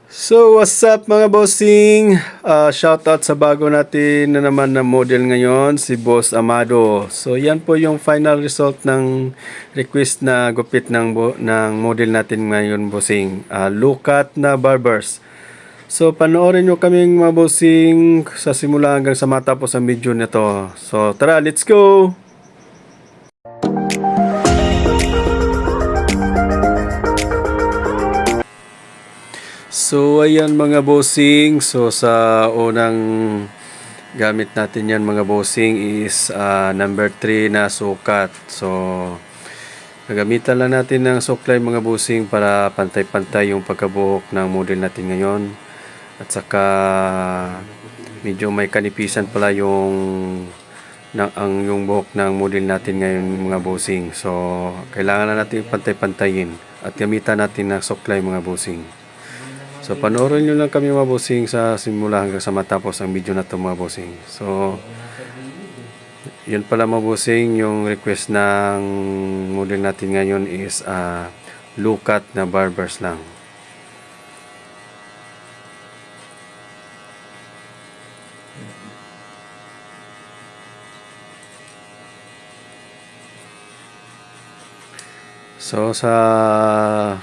So, what's up mga bossing? Shoutout sa bago natin na naman na model ngayon, si Boss Amado. So, yan po yung final result ng request na gupit ng model natin ngayon, bossing. Lukat na barbers. So, panoorin nyo kaming mga bossing sa simula hanggang sa matapos ang video nito. So, tara, let's go! So ayan mga bossing, so sa unang gamit natin yan mga bossing is number 3 na sukat. So nagamitan lang natin ng suklay mga bossing para pantay-pantay yung pagkabuhok ng model natin ngayon. At saka medyo may kanipisan pala yung buhok ng model natin ngayon mga bossing. So kailangan na natin pantay-pantayin at gamitan natin ng suklay mga bossing. So, panoorin nyo lang kami mga bossing sa simula hanggang sa matapos ang video na ito mga bossing. So, yun pala mga bossing, yung request ng model natin ngayon is low-cut na barbers lang. So, sa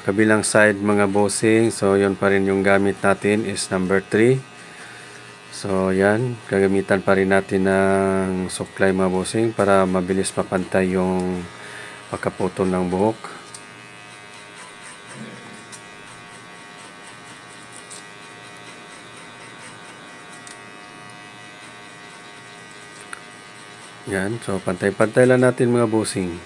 kabilang side mga bossing, so yun pa rin yung gamit natin is number 3. So, yan, gagamitan pa rin natin ng suklay mga bossing para mabilis mapantay yung pagkaputol ng buhok. Yan, so pantay-pantay lang natin mga bossing.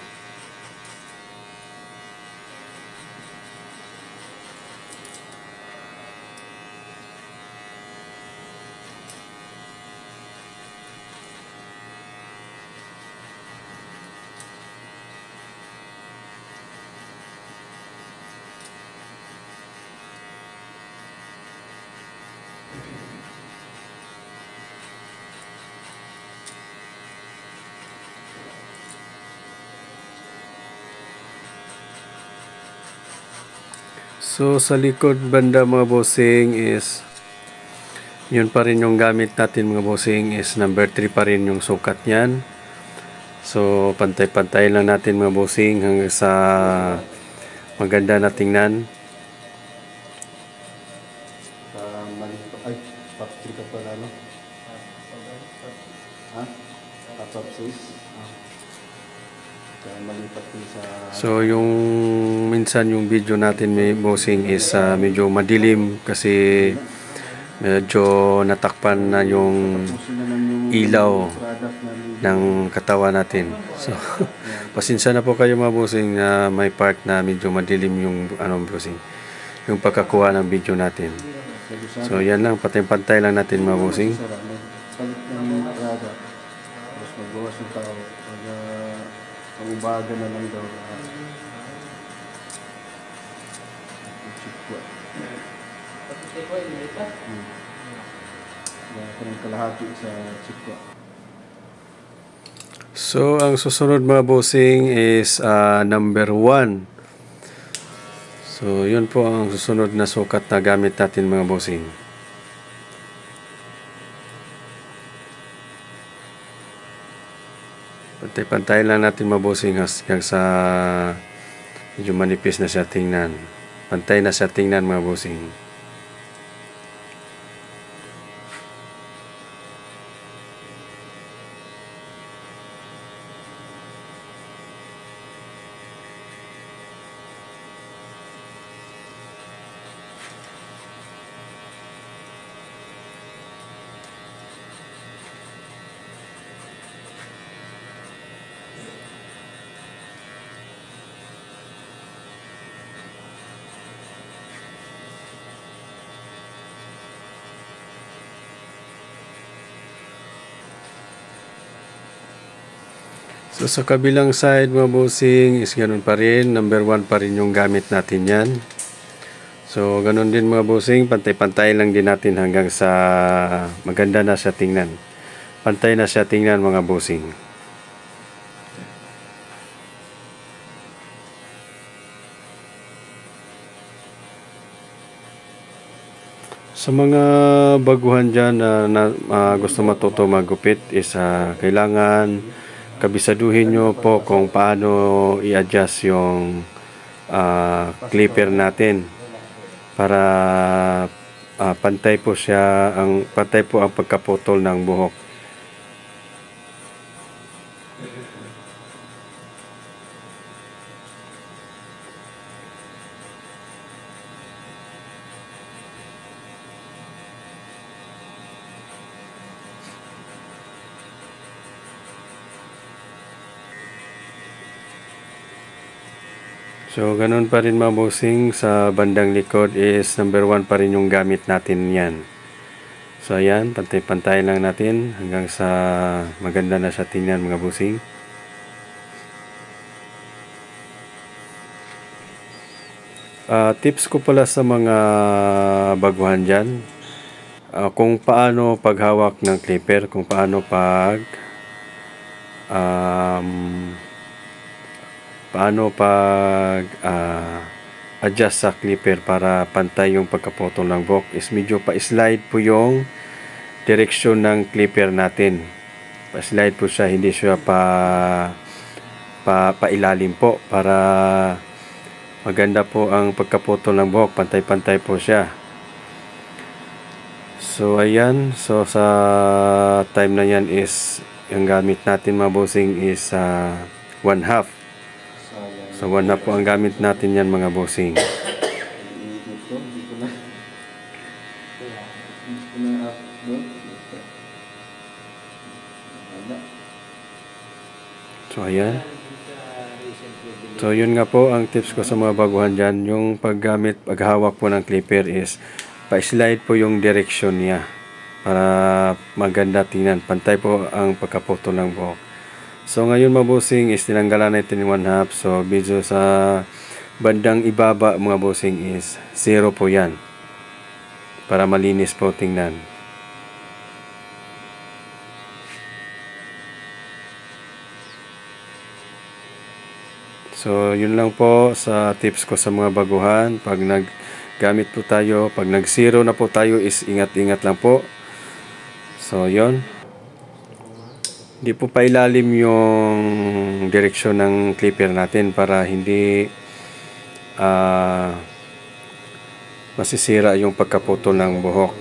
So sa likod banda mga bossing is yun pa rin yung gamit natin mga bossing is number 3 pa rin yung sukat niyan. So pantay-pantay lang natin mga bossing hanggang sa maganda na tingnan. Ay, papatri ka pala no? Ha? Papapsis? So yung minsan yung video natin may bossing is medyo madilim kasi medyo natakpan na yung ilaw ng katawan natin. So pasensya na po kayo mga bossing na may part na medyo madilim yung bossing, yung pagkakuha ng video natin. So yan lang, pantay-pantay lang natin mga bossing. Magbawas yung tao pag umaga na lang daw kalahati sa chikwa. So ang susunod mga bossing is number 1. So yun po ang susunod na sukat na gamit natin mga bossing. Pantay-pantay lang natin mabosing hanggang sa medyo manipis na siya tingnan. Pantay na siya tingnan mga bossing. So sa kabilang side mga bossing is ganun pa rin, number 1 pa rin yung gamit natin yan. So ganun din mga bossing, pantay-pantay lang din natin hanggang sa maganda na siya tingnan. Pantay na siya tingnan mga bossing. Sa mga baguhan dyan na gusto matuto magupit is kailangan kabisaduhin nyo po kung paano i-adjust yung clipper natin para pantay po ang pagkaputol ng buhok. So, ganun pa rin mga bossing. Sa bandang likod is number 1 pa rin yung gamit natin yan. So, ayan. Pantay-pantay lang natin hanggang sa maganda na siya tingnan mga bossing. Tips ko pala sa mga baguhan dyan. Kung paano paghawak ng clipper, kung paano adjust sa clipper para pantay yung pagkaputol ng buhok is medyo pa-slide po yung direksyon ng clipper natin. Pa-slide po siya, hindi siya pa-ilalim po para maganda po ang pagkaputol ng buhok, pantay-pantay po siya. So ayan, so sa time na yan is yung gamit natin mga bossing is 1/2. So 1/2 po ang gamit natin yan mga bossing. So ayan. So yun nga po ang tips ko sa mga baguhan dyan. Yung paghawak po ng clipper is pa-slide po yung direksyon niya para maganda tingnan. Pantay po ang pagkaputol ng buhok. So ngayon mga bossing is tinanggalan natin yung 1/2. So medyo sa bandang ibaba mga bossing is 0 po yan. Para malinis po tingnan. So yun lang po sa tips ko sa mga baguhan. Pag naggamit po tayo, pag nag-0 na po tayo is ingat-ingat lang po. So yun. Hindi po pailalim yung direksyon ng clipper natin para hindi masisira yung pagkaputol ng buhok.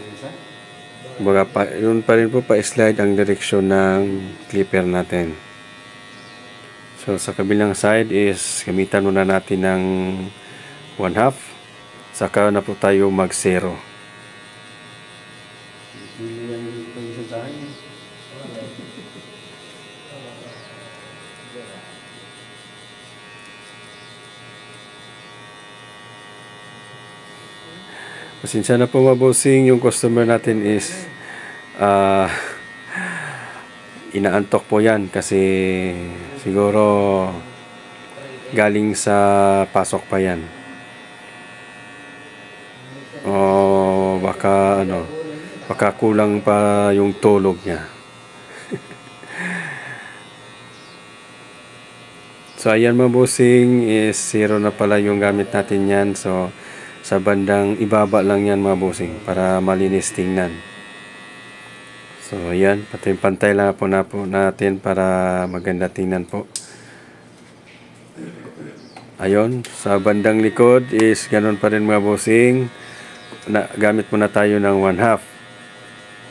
Yun pa rin po pa-slide ang direksyon ng clipper natin. So sa kabilang side is gamitan muna natin ng 1/2. Saka na po tayo mag-0. Pasensya na po mga bossing, yung customer natin is inaantok po yan kasi siguro galing sa pasok pa yan. O baka kulang pa yung tulog niya. So ayan mga bossing is 0 na pala yung gamit natin yan. So sa bandang ibaba lang yan mga bossing para malinis tingnan. So ayan, pantay lang po natin para maganda tingnan po. Ayun, sa bandang likod is ganun pa rin mga bossing. Gamit muna tayo ng 1/2.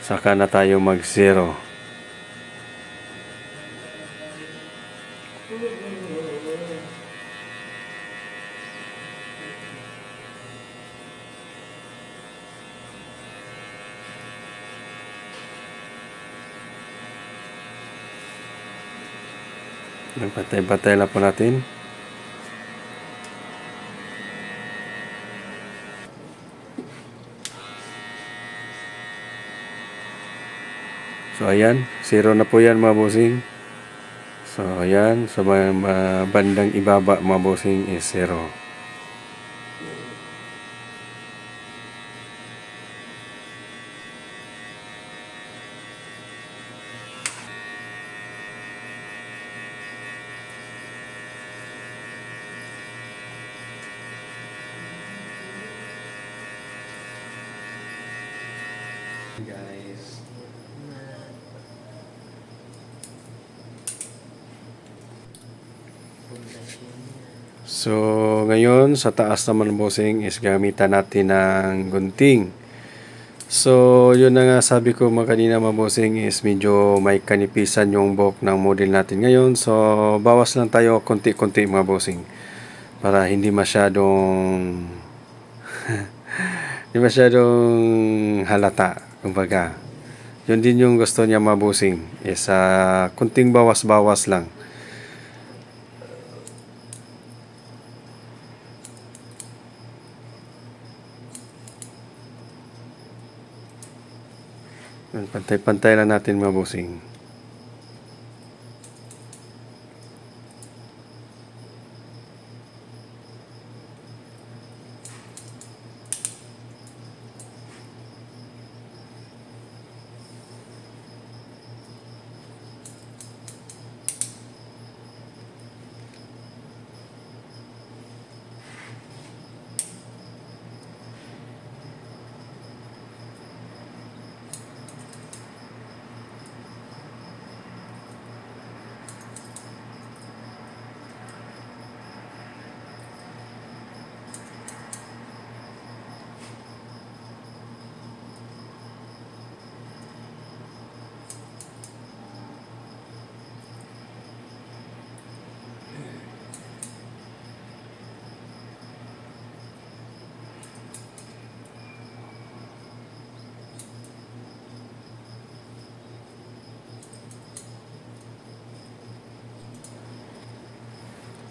Saka na tayo mag-0. Pantay-pantay lang po natin. So ayan, 0 na po yan mga bossing. So ayan, sa bandang ibaba mga bossing is 0. Guys. So, ngayon sa taas naman bossing is gamitan natin ng gunting. So, yun na nga sabi ko kanina mga bossing is medyo may kanipisan yung buhok ng model natin ngayon. So, bawas lang tayo konti-konti mga bossing para hindi masyadong hindi masyadong halata. Kumbaga, yun din yung gusto niya mga bossing is kunting bawas-bawas lang. Pantay-pantay lang natin mga bossing.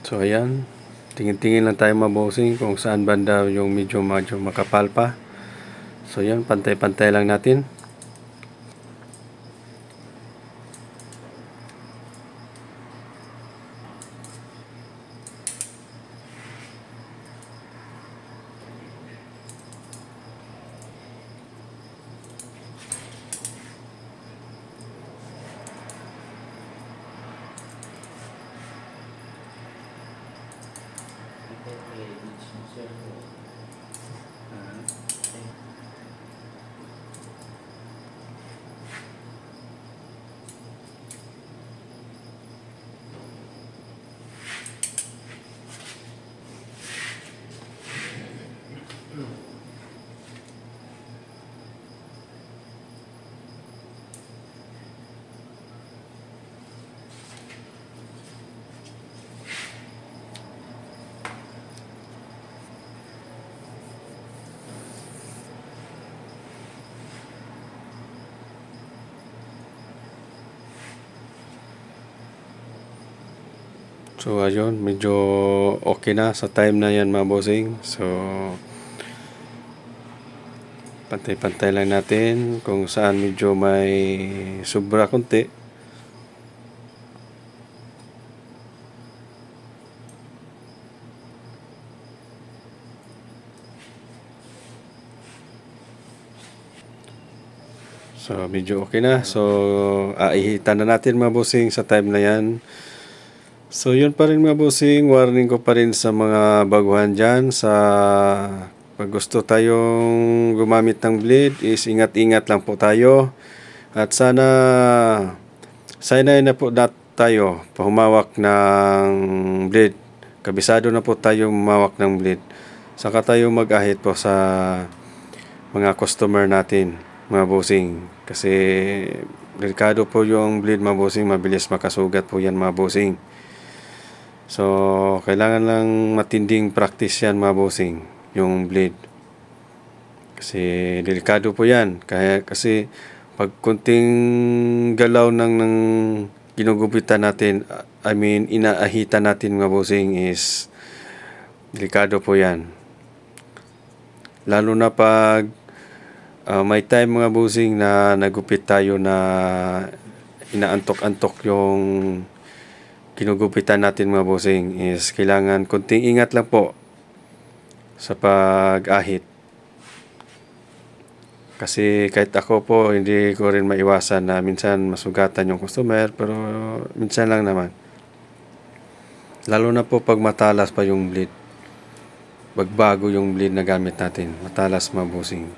So ayan, tingin-tingin lang tayo mga bossing kung saan banda yung medyo makapal pa. So yan, pantay-pantay lang natin. So ayun, medyo okay na sa time na yan mga bossing. So pantay-pantay lang natin kung saan medyo may sobra konti. So medyo okay na. So ihitan na natin mga bossing sa time na yan. So yun pa rin mga bossing, warning ko pa rin sa mga baguhan dyan. Pag gusto tayong gumamit ng blade is ingat-ingat lang po tayo. At sanay na po tayo humawak ng blade. Kabisado na po tayo humawak ng blade. Saka tayo mag-ahit po sa mga customer natin mga bossing. Kasi delikado po yung blade mga bossing, mabilis makasugat po yan mga bossing. So, kailangan lang matinding practice yan mga bossing, yung blade. Kasi delikado po yan. Kasi pag kunting galaw ng ginugupitan natin, inaahitan natin mga bossing is delikado po yan. Lalo na pag may time mga bossing na nagupit tayo na inaantok-antok yung ginugupitan natin mga bossing is kailangan kunting ingat lang po sa pag-ahit. Kasi kahit ako po hindi ko rin maiwasan na minsan masugatan yung customer, pero minsan lang naman. Lalo na po pag matalas pa yung blade. Bagbago yung blade na gamit natin, matalas mga bossing.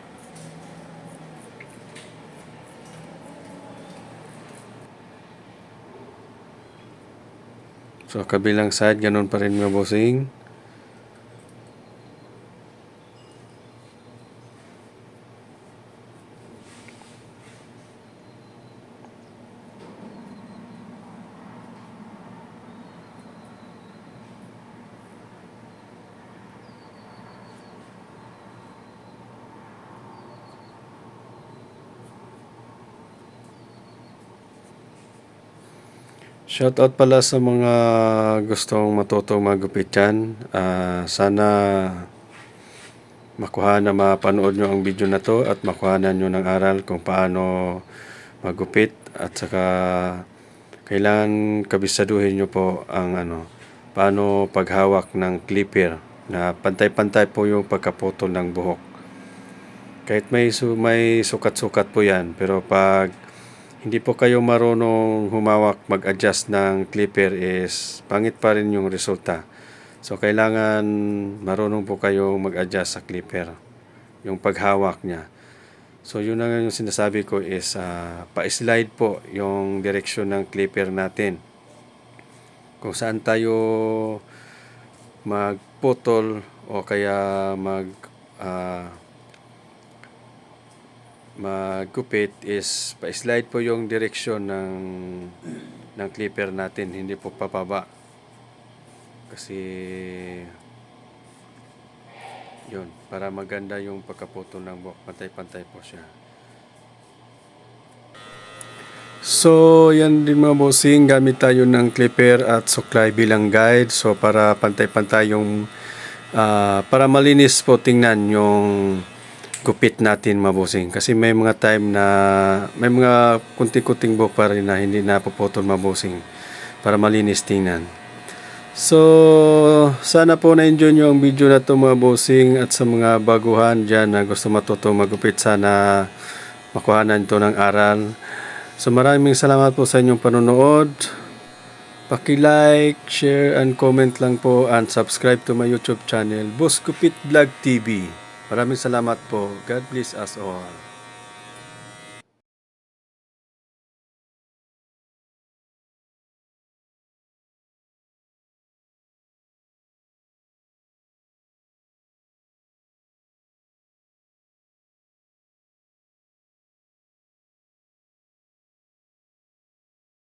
So kabilang side, ganun pa rin mga bossing. Shoutout pala sa mga gustong matutong magupit dyan. Sana mapanood nyo ang video na to at makuhanan nyo ng aral kung paano magupit, at saka kailangan kabisaduhin nyo po ang paano paghawak ng clipper na pantay-pantay po yung pagkaputol ng buhok. Kahit may sukat-sukat po yan, pero pag hindi po kayo marunong humawak, mag-adjust ng clipper, is pangit pa rin yung resulta. So kailangan marunong po kayo mag-adjust sa clipper, yung paghawak niya. So yun na yung sinasabi ko is pa-slide po yung direksyon ng clipper natin. Kung saan tayo magputol o kaya magupit, is pa-slide po yung direksyon ng clipper natin, hindi po papaba. Kasi yun, para maganda yung pagkaputol ng buhok, pantay-pantay po siya. So yan din mga bossing, gamit tayo ng clipper at suklay bilang guide. So para pantay-pantay yung para malinis po tingnan yung gupit natin mga bossing. Kasi may mga time na may mga kunting-kunting buhok pa rin na hindi napuputol mga bossing, para malinis tingnan. So sana po na-enjoy nyo ang video na to mga bossing, at sa mga baguhan dyan na gusto matutong magupit, sana makuhanan ito ng aral. So maraming salamat po sa inyong panonood. Paki-like, share, and comment lang po, and subscribe to my YouTube channel, Boss Gupit Vlog TV. Maraming salamat po. God bless us all.